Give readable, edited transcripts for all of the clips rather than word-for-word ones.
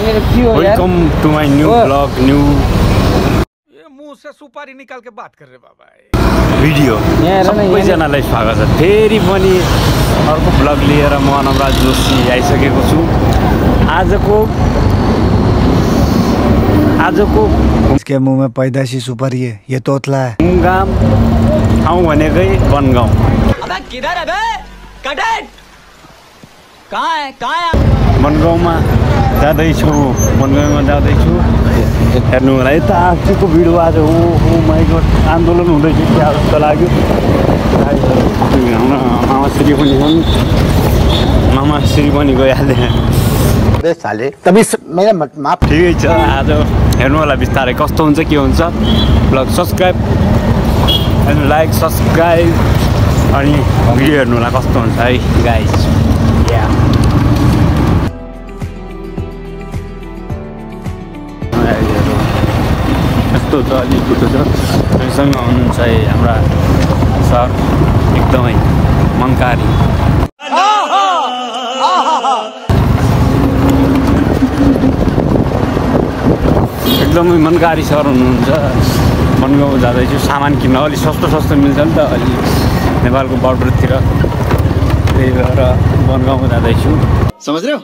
Welcome to my new blog new ये मुंह से सुपारी निकाल के बात कर रहे बाबा भिडियो सबैजनालाई स्वागत छ फेरि पनि अर्को ब्लग लिएर म नवराज जोशी आइसकेको छु। आजको इसके मुंह में पैदाशी सुपारी है, ये तोतला है। गाम ठाउँ भनेकै बनगाउँ। अबे किधर है बे? कटेट कहाँ है बनगाउँमा जाँदैछु हेर्नु होला यता आजको भिडियो आज हो माइ गड आन्दोलन हुँदैछ क्या जस्तो लाग्यो। मामाश्री पनि गइहाले साले तभी मेरा माफ ठिकै छ। आज हेर्नु होला बिस्तारै कस्तो हुन्छ के हुन्छ। Blog subscribe and like subscribe अनि भिडियो हेर्नु होला कस्तो हुन्छ है गाइस। यस्तो छ अलि बुटो छ सँग हुनुहुन्छ है हाम्रा सर एकदमै मनकारी। एकदमै मनकारी सर हुनुहुन्छ। बनगाउँ जाँदैछु सामान किन्न अलि सस्तो मिल्छ नि त अलि नेपालको बर्डरतिर, त्यही भएर बनगाउँ जाँदैछु। समझ रहे हो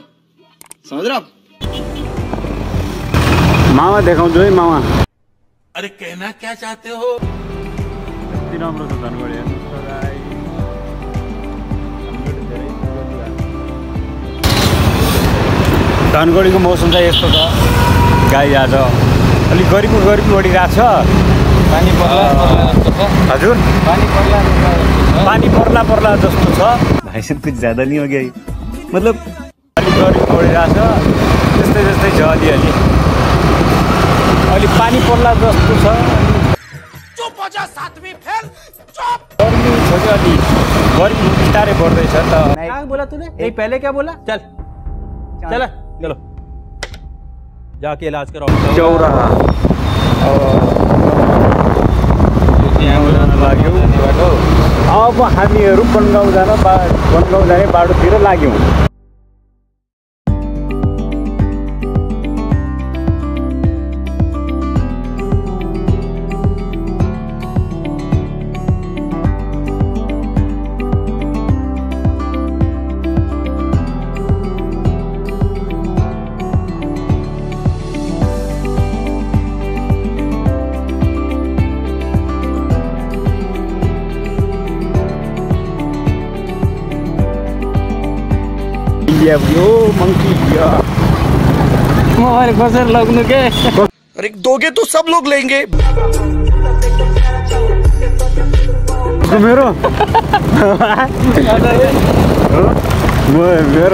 मामा देखाउँछु है मामा। अरे कहना क्या चाहते हो? यति राम्रो छ धनगढी धनगढीको मौसम चाहिँ यस्तो छ गाई। आज अलिक गरिब बढिरहेको छ। हजुर पानी पर्ला जस्तो छ। भाइ साहब कुछ ज्यादा नहीं हो गया मतलब अलिक गरिब बढिरहेको छ त्यस्तै छ अलि पानी पर्ला जस्तो छ। चुप हो जा सातवीं फेल चुप। गर्मी छ कि अलि गर्मी बिस्तारै बढ्दैछ त। क्या बोला तूने? नहीं पहले क्या बोला? चलो जाके इलाज कराओ। चौराहा लाग्यो। अब हामीहरू बनगाउँ जाने बाटोतिर लाग्यौँ। मंकी मोबाइल खोसेर लग्नु के। अरे दोगे तो सब लोग लेंगे। मेरो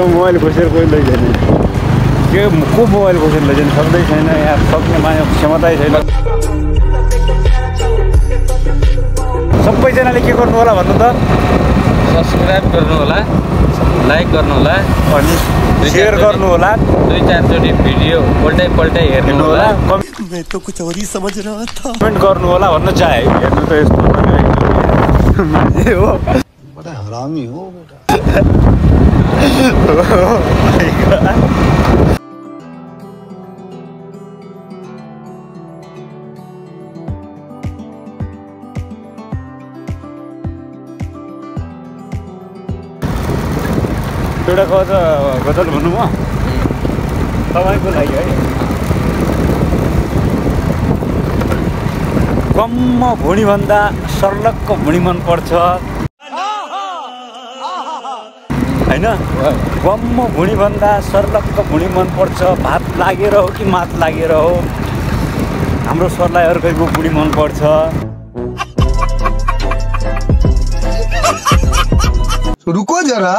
मोबाइल खोसेर कोही लैजाने के को मोबाइल खोसेर लैजानु सक्दै छैन यार। सक्ने क्षमतै छैन। सबैजनाले के गर्नु होला भन्नु त? सब्सक्राइब गर्नु होला, लाइक गर्नु होला अनि शेयर गर्नु होला। 2-4 चोटि भिडियो पल्टै हेर्नु होला। मैं तो कुछ और ही समझ रहा था। कमेन्ट गर्नु होला भन्न चाहे। हेर्नु त यस्तो मान्छे हो बडा हरामी हो बेटा। एउटा गजल भन्नु म तपाईँको लागि है। गम्म भुँडीभन्दा सर्लक्क भुँडी मनपर्छ होइन? गम्म भुँडीभन्दा सर्लक्क भुँडी मनपर्छ। भात लागेर हो कि मात लागेर हो हाम्रो सरलाई अर्कैको बुढी मनपर्छ। रुको जरा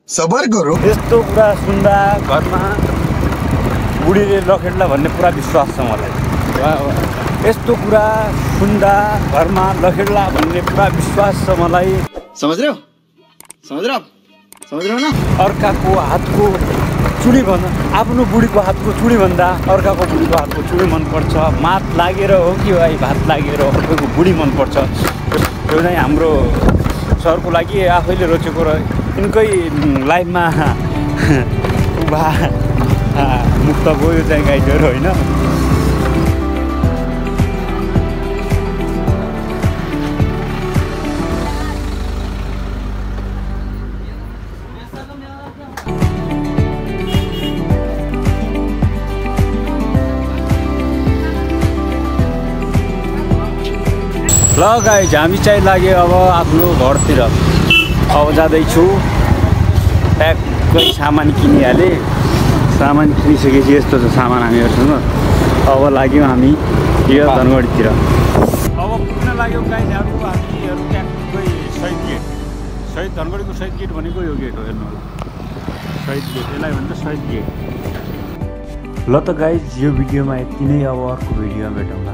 सबर करो। यस्तो कुरा सुन्दा घरमा बुढीले लखेड्ला भन्ने पुरा विश्वास छ मलाई। यस्तो कुरा सुन्दा घरमा लखेड्ला भन्ने पुरा विश्वास छ मलाई। समझ रहे हो ना? अर्काको हातको चुडी भन्दा आफ्नो बुढीको हातको चुडी भन्दा अर्काको बुढीको हातको चुडी मनपर्छ। मात लागेर हो कि भाइ भात लागेर अर्काको बुढी मनपर्छ। त्यो चाहिँ हाम्रो सरको लागि आफैले रोचेको र यिनकै लाइफमा मुक्तको यो चाहिँ गाइडहरू होइन। ल गाइज हामी चाहिँ लाग्यो अब आफ्नो घरतिर। अब जाँदैछु, ट्याक्कै सामान किनिहालेँ। सामान किनिसकेपछि यस्तो छ सामान हामीहरूसँग। अब लाग्यौँ हामी यो धनगढीतिर। अब पुग्न लाग्यौँ गाइज हामीहरू ट्याक्कै शहीद गेट। शहीद धनगढीको शहीद गेट भनेको यो गेट हो, हेर्नु होला शहीद गेट, यसलाई भन्छ शहीद गेट। ल त गाइज यो भिडियोमा यति नै, अब अर्को भिडियोमा भेटौँला।